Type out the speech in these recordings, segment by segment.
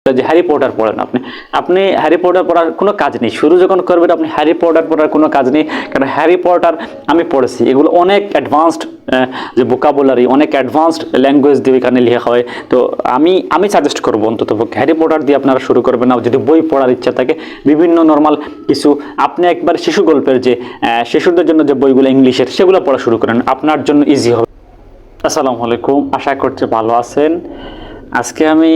যে Harry Potter পড়েন, আপনি আপনি হ্যারি পটার পড়ার কোনো কাজ নেই। শুরু যখন করবেন আপনি হ্যারি পটার পড়ার কোনো কাজ নেই, কারণ হ্যারি পটার আমি পড়েছি, এগুলো অনেক অ্যাডভান্সড যে ভোকাবুলারি, অনেক অ্যাডভান্সড ল্যাঙ্গুয়েজ দিয়ে এখানে লেখা হয়। তো আমি সাজেস্ট করবো অন্তত হ্যারি পটার দিয়ে আপনারা শুরু করবেন না। যদি বই পড়ার ইচ্ছা থাকে, বিভিন্ন নর্মাল কিছু আপনি একবার শিশু গল্পের যে শিশুদের জন্য যে বইগুলো ইংলিশের, সেগুলো পড়া শুরু করেন, আপনার জন্য ইজি হবে। আসসালামু আলাইকুম, আশা করছি ভালো আছেন। আজকে আমি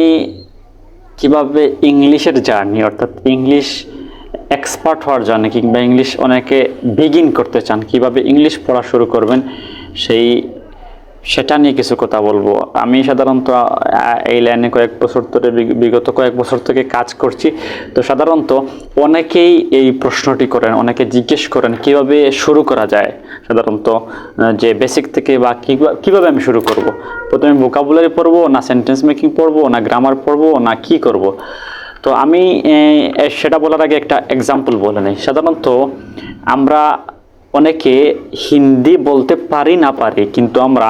কিভাবে ইংলিশের জার্নি, অর্থাৎ ইংলিশ এক্সপার্ট হওয়ার জন্য, কিংবা ইংলিশ অনেকে বিগিন করতে চান, কিভাবে ইংলিশ পড়া শুরু করবেন সেটা নিয়ে কিছু কথা বলবো। আমি সাধারণত এই লাইনে বিগত কয়েক বছর থেকে কাজ করছি। তো সাধারণত অনেকেই এই প্রশ্নটি করেন, অনেকে জিজ্ঞেস করেন কিভাবে শুরু করা যায়, সাধারণত যে বেসিক থেকে, বা কিভাবে আমি শুরু করব। প্রথমে ভোকাবুলারি পড়বো, না সেন্টেন্স মেকিং পড়বো, না গ্রামার পড়বো, না কি করব। তো আমি সেটা বলার আগে একটা এক্সাম্পল বলে নেই। সাধারণত আমরা অনেকে হিন্দি বলতে পারি না পারি, কিন্তু আমরা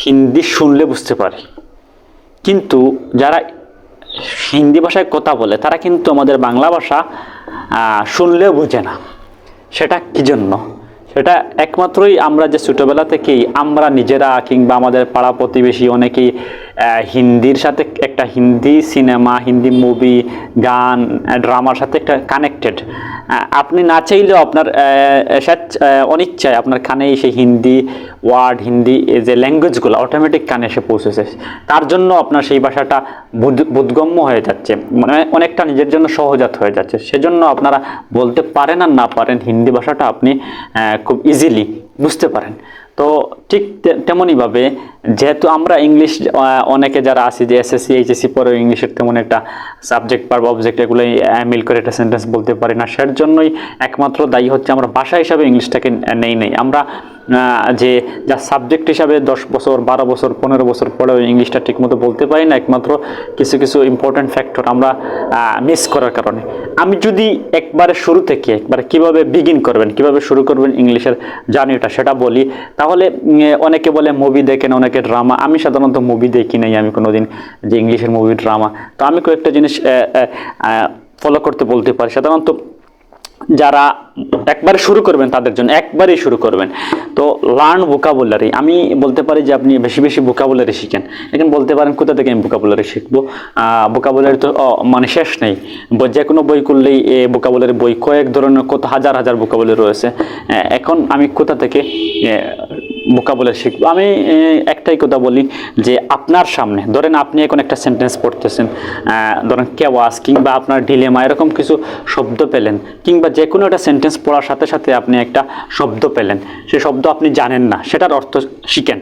হিন্দি শুনলে বুঝতে পারি। কিন্তু যারা হিন্দি ভাষায় কথা বলে তারা কিন্তু আমাদের বাংলা ভাষা শুনলেও বোঝে না। সেটা কি জন্য? সেটা একমাত্রই আমরা যে ছোটোবেলা থেকেই আমরা নিজেরা কিংবা আমাদের পাড়া প্রতিবেশী অনেকেই হিন্দির সাথে, একটা হিন্দি সিনেমা, হিন্দি মুভি, গান, ড্রামার সাথে একটা কানেক্টেড। আপনি না চাইলেও আপনার অনিচ্ছায় আপনার কানে সেই হিন্দি ওয়ার্ড, হিন্দি যে ল্যাঙ্গুয়েজগুলো অটোমেটিক কানে এসে পৌঁছেছে। তার জন্য আপনার সেই ভাষাটা বোধগম্য হয়ে যাচ্ছে, মানে অনেকটা নিজের জন্য সহজাত হয়ে যাচ্ছে। সেজন্য আপনারা বলতে পারেন আর না পারেন, হিন্দি ভাষাটা আপনি খুব ইজিলি বুঝতে পারেন। তো ঠিক তেমনইভাবে যেহেতু আমরা ইংলিশ অনেকে যারা আছি যে এসএসসি এইচএসসি পরে ইংলিশের তেমন একটা সাবজেক্ট ভার্ব অবজেক্ট এগুলোই মিল করে একটা সেন্টেন্স বলতে পারি না, সের জন্যই একমাত্র দায়ী হচ্ছে আমরা ভাষা হিসাবে ইংলিশটাকে নেই। আমরা যে যা সাবজেক্ট হিসাবে 10 বছর 12 বছর 15 বছর পরেও ইংলিশটা ঠিকমতো বলতে পারি না, একমাত্র কিছু ইম্পর্টেন্ট ফ্যাক্টর আমরা মিস করার কারণে। আমি যদি একবারে শুরু থেকে একবারে কিভাবে বিগিন করবেন, কিভাবে শুরু করবেন ইংলিশের জার্নিটা, সেটা বলি, তাহলে অনেকে বলে মুভি দেখেন, অনেকে ড্রামা। আমি সাধারণত মুভি দেখি নাই আমি কোনোদিন, যে ইংলিশের মুভি ড্রামা। তো আমি কয়েকটা জিনিস ফলো করতে বলতে পারি। সাধারণত যারা একবারে শুরু করবেন তাদের জন্য, একবারেই শুরু করবেন, তো লার্ন ভোকাবুলারি। আমি বলতে পারি যে আপনি বেশি বেশি ভোকাবুলারি শিখেন। এখন বলতে পারেন কোথা থেকে আমি ভোকাবুলারি শিখবো? ভোকাবুলারি তো মানে শেষ নেই। যে কোনো বই করলেই ভোকাবুলারি বই, কয়েক ধরনের, কত হাজার হাজার ভোকাবুলারি রয়েছে। এখন আমি কোথা থেকে ভোকাবুলারি শিখবো? আমি একটাই কথা বলি, যে আপনার সামনে ধরেন আপনি এখন একটা সেন্টেন্স পড়তেছেন, ধরেন কেওয়াস কিংবা আপনার ডিলেমা, এরকম কিছু শব্দ পেলেন, কিংবা যে কোনো একটা সেন্টেন্স পড়ার সাথে সাথে আপনি একটা শব্দ পেলেন, সেই শব্দ আপনি জানেন না, সেটার অর্থ শিখেন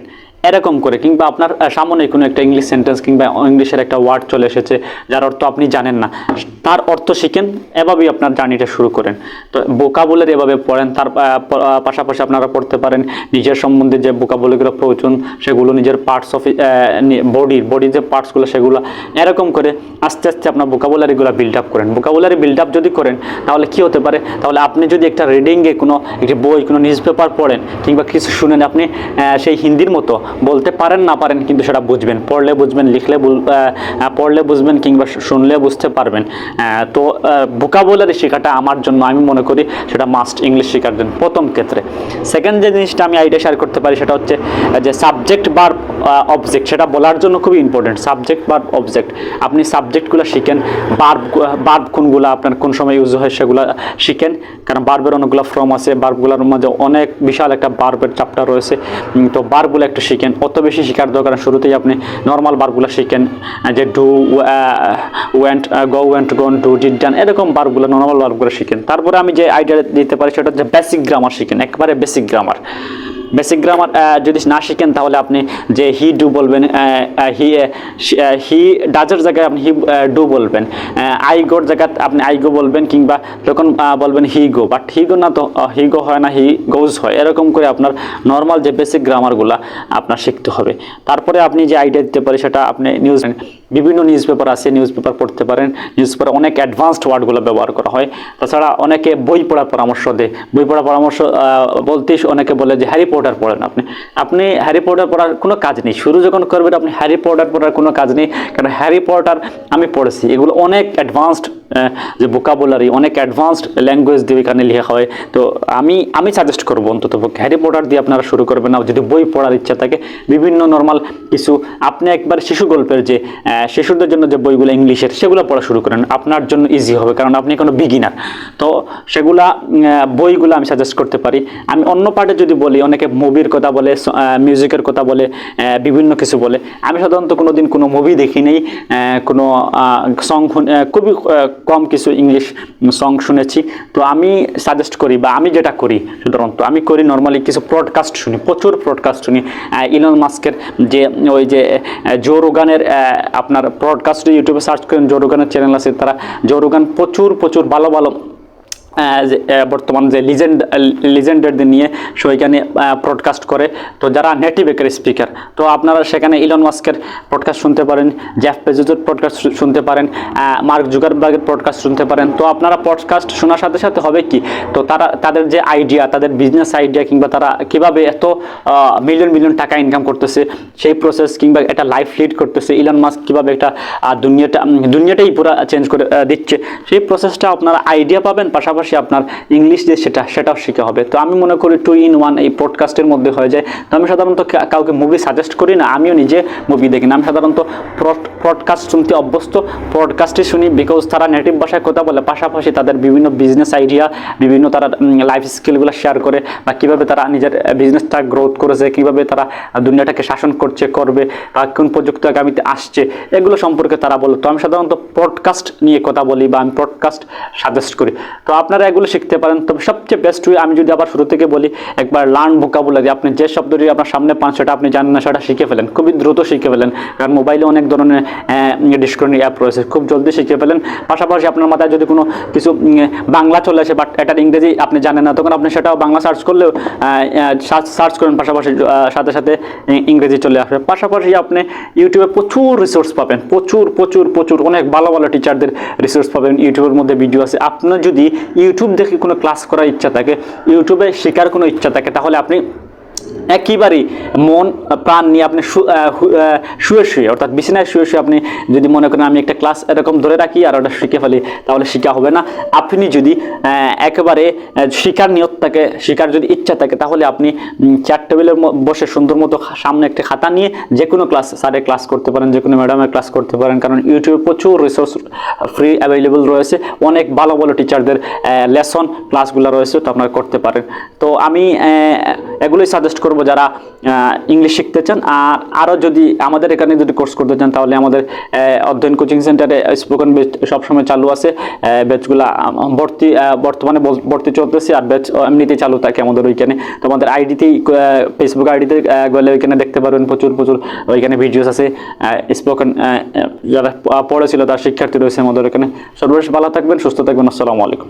এরকম করে। কিংবা আপনার সামনে কোনো একটা ইংলিশ সেন্টেন্স কিংবা ইংলিশের একটা ওয়ার্ড চলে এসেছে যার অর্থ আপনি জানেন না, তার অর্থ শিখেন। এভাবেই আপনার জার্নিটা শুরু করেন। তো ভোকাবুলারি এভাবে পড়েন। তার পাশাপাশি আপনারা পড়তে পারেন নিজের সম্বন্ধে যে ভোকাবুলারিগুলো প্রয়োজন, সেগুলো নিজের পার্টস অফ বডির যে পার্টসগুলো, সেগুলো এরকম করে আস্তে আস্তে আপনার ভোকাবুলারিগুলো বিল্ড আপ করেন। ভোকাবুলারি বিল্ড আপ যদি করেন, তাহলে কি হতে পারে? তাহলে আপনি যদি একটা রিডিংয়ে কোনো একটি বই, কোনো নিউজ পেপার পড়েন কিংবা কিছু শুনেন, আপনি সেই হিন্দির মতো বলতে পারেন না পারেন, কিন্তু সেটা বুঝবেন, পড়লে বুঝবেন, পড়লে বুঝবেন, কিংবা শুনলে বুঝতে পারবেন। তো ভোকাবুলারি শেখাটা আমার জন্য, আমি মনে করি সেটা মাস্ট ইংলিশ শেখার জন্য প্রথম ক্ষেত্রে। সেকেন্ড যে জিনিসটা আমি আইডিয়া শেয়ার করতে পারি, সেটা হচ্ছে যে সাবজেক্ট ভার্ব অবজেক্ট, সেটা বলার জন্য খুবই ইম্পর্টেন্ট। সাবজেক্ট ভার্ব অবজেক্ট, আপনি সাবজেক্টগুলো শিখেন, ভার্ব কোনগুলো আপনার কোন সময় ইউজ হয় সেগুলো শিখেন, কারণ ভার্বের অনেকগুলো ফর্ম আছে, ভার্বগুলোর মধ্যে অনেক বিশাল একটা ভার্বের চ্যাপ্টার রয়েছে। তো ভার্বগুলো একটু শিখেন, অত বেশি শেখার দরকার। শুরুতেই আপনি নর্মাল ভার্বগুলো শিখেন, যে do, went, go, went, gone, do, did, done, এরকম ভার্বগুলো, নর্মাল ভার্বগুলো শিখেন। তারপরে আমি যে আইডিয়া দিতে পারি সেটা হচ্ছে বেসিক গ্রামার শিখেন, একবারে বেসিক গ্রামার। বেসিক গ্রামার যদি না শিখেন, তাহলে আপনি যে হি ডু বলবেন, হি ডাজের জায়গায় আপনি হি ডু বলবেন, আই গোর জায়গায় আপনি আই গো বলবেন, কিংবা যখন বলবেন হি গো, বাট হি গো না, তো হি গো হয় না, হি গোজ হয়। এরকম করে আপনার নর্মাল যে বেসিক গ্রামারগুলো আপনার শিখতে হবে। তারপরে আপনি যে আইডিয়া দিতে পারি সেটা আপনি বিভিন্ন নিউজ পেপার আছে, নিউজ পেপার পড়তে পারেন। নিউজ পেপারে অনেক অ্যাডভান্সড ওয়ার্ডগুলো ব্যবহার করা হয়। তাছাড়া অনেকে বই পড়ার পরামর্শ দেয়। বই পড়ার পরামর্শ বলতেই অনেকে বলে যে হ্যারি পটার পড়েন। আপনি হ্যারি পটার পড়ার কোনো কাজ নেই, শুরু যখন করবেন আপনি হ্যারি পটার পড়ার কোনো কাজ নেই, কারণ হ্যারি পটার আমি পড়েছি, এগুলো অনেক অ্যাডভান্সড যে ভোকাবুলারি, অনেক অ্যাডভান্সড ল্যাঙ্গুয়েজ দিয়ে এখানে লেখা হয়। তো আমি সাজেস্ট করবো অন্তত হ্যারি পটার দিয়ে আপনারা শুরু করবেন না। যদি বই পড়ার ইচ্ছা থাকে বিভিন্ন নর্মাল কিছু, আপনি একবার শিশু গল্পের যে শিশুদের জন্য যে বইগুলো ইংলিশের সেগুলো পড়া শুরু করেন, আপনার জন্য ইজি হবে, কারণ আপনি কোনো বিগিনার। তো সেগুলা বইগুলো আমি সাজেস্ট করতে পারি। আমি অন্য পার্টে যদি বলি, অনেকে মুভির কথা বলে, মিউজিকের কথা বলে, বিভিন্ন কিছু বলে। আমি সাধারণত কোনো দিন কোনো মুভি দেখি নেই, কোনো সং খুবই কম কিছু ইংলিশ সং শুনেছি। তো আমি সাজেস্ট করি, বা আমি যেটা করি সাধারণত আমি করি নর্মালি কিছু পডকাস্ট শুনি, প্রচুর পডকাস্ট শুনি। ইলন মাস্কের যে ওই যে জো রোগানের আপনার পডকাস্ট ইউটিউবে সার্চ করেন, জো রোগানের চ্যানেল আছে, তারা জো রোগান প্রচুর ভালো ভালো বর্তমান যে লিজেন্ডারদের নিয়ে সেখানে ব্রডকাস্ট করে। তো যারা নেটিভ একের স্পিকার, তো আপনারা সেখানে ইলন মাস্কের পডকাস্ট শুনতে পারেন, জেফ বেজোসের পডকাস্ট শুনতে পারেন, মার্ক জুকারবার্গের পডকাস্ট শুনতে পারেন। তো আপনারা পডকাস্ট শোনার সাথে সাথে হবে কি, তো তাদের যে আইডিয়া, তাদের বিজনেস আইডিয়া, কিংবা তারা কীভাবে এত মিলিয়ন টাকা ইনকাম করতেছে সেই প্রসেস, কিংবা একটা লাইফ লিড করতেছে, ইলন মাস্ক কীভাবে একটা দুনিয়াটাই পুরো চেঞ্জ করে দিচ্ছে, সেই প্রসেসটা আপনারা আইডিয়া পাবেন, পাশাপাশি আপনার ইংলিশ যে সেটাও শেখা হবে। তো আমি মনে করি 2 in 1 এই পডকাস্টের মধ্যে হয়ে যায়। তো আমি সাধারণত কাউকে মুভি সাজেস্ট করি না, আমিও নিজে মুভি দেখি না, আমি সাধারণত পডকাস্ট শুনতে অভ্যস্ত, পডকাস্টই শুনি, বিকজ তারা নেটিভ ভাষায় কথা বলে, পাশাপাশি তাদের বিভিন্ন বিজনেস আইডিয়া, বিভিন্ন তারা লাইফ স্কিলগুলো শেয়ার করে, বা কীভাবে তারা নিজের বিজনেসটা গ্রোথ করেছে, কীভাবে তারা দুনিয়াটাকে শাসন করবে, বা কোন প্রযুক্তি আগামীতে আসছে, এগুলো সম্পর্কে তারা বলে। তো আমি সাধারণত পডকাস্ট নিয়ে কথা বলি, বা আমি পডকাস্ট সাজেস্ট করি। তো আপনারা এগুলো শিখতে পারেন। তবে সবচেয়ে বেস্ট ওয়ে, আমি যদি আবার শুরু থেকে বলি, একবার লার্ন ভোকাবুলারি। আপনি যে শব্দটি আপনার সামনে পান সেটা আপনি জানেন না, সেটা শিখে ফেলেন, খুবই দ্রুত শিখে ফেলেন, কারণ মোবাইলে অনেক ধরনের ডিকশনারি অ্যাপ রয়েছে, খুব জলদি শিখে ফেলেন। পাশাপাশি আপনার মাথায় যদি কোনো কিছু বাংলা চলে আসে, বাট এটার ইংরেজি আপনি জানেন না, তখন আপনি সেটাও বাংলা সার্চ করলেও সার্চ করেন, পাশাপাশি সাথে ইংরেজি চলে আসবে। পাশাপাশি আপনি ইউটিউবে প্রচুর রিসোর্স পাবেন, প্রচুর অনেক ভালো টিচারদের রিসোর্স পাবেন। ইউটিউবের মধ্যে ভিডিও আছে। আপনার যদি ইউটিউব দেখে কোনো ক্লাস করার ইচ্ছা থাকে, ইউটিউবে শেখার কোনো ইচ্ছা থাকে, তাহলে আপনি একেবারেই মন প্রাণ নিয়ে আপনি শুয়ে অর্থাৎ বিছানায় শুয়ে আপনি যদি মনে করেন আমি একটা ক্লাস এরকম ধরে রাখি আর ওটা শিখে ফেলি, তাহলে শেখা হবে না। আপনি যদি একেবারে শেখার নিয়ত থাকে, শেখার যদি ইচ্ছা থাকে, তাহলে আপনি চেয়ার টেবিলে বসে সুন্দর মতো সামনে একটা খাতা নিয়ে যে কোনো ক্লাস, স্যারের ক্লাস করতে পারেন, যে কোনো ম্যাডামের ক্লাস করতে পারেন, কারণ ইউটিউবে প্রচুর রিসোর্স ফ্রি অ্যাভেলেবল রয়েছে, অনেক ভালো টিচারদের লেসন ক্লাসগুলো রয়েছে, তো আপনারা করতে পারেন। তো আমি এগুলোই সাজেস্ট করবো যারা ইংলিশ শিখতে চান। আর আরও যদি আমাদের এখানে যদি কোর্স করতে চান, তাহলে আমাদের অধ্যয়ন কোচিং সেন্টারে স্পোকেন বেচ সবসময় চালু আছে, ব্যাচগুলো বর্তমানে ভর্তি চলতেছে, আর ব্যাচ এমনিতেই চালু থাকে আমাদের ওইখানে। তো আমাদের আইডিতেই, ফেসবুক আইডিতে গেলে ওইখানে দেখতে পারবেন প্রচুর ওইখানে ভিডিওস আছে, স্পোকেন যারা পড়েছিল তার শিক্ষার্থী রয়েছে আমাদের এখানে। সর্বশেষ ভালো থাকবেন, সুস্থ থাকবেন। আসসালামু আলাইকুম।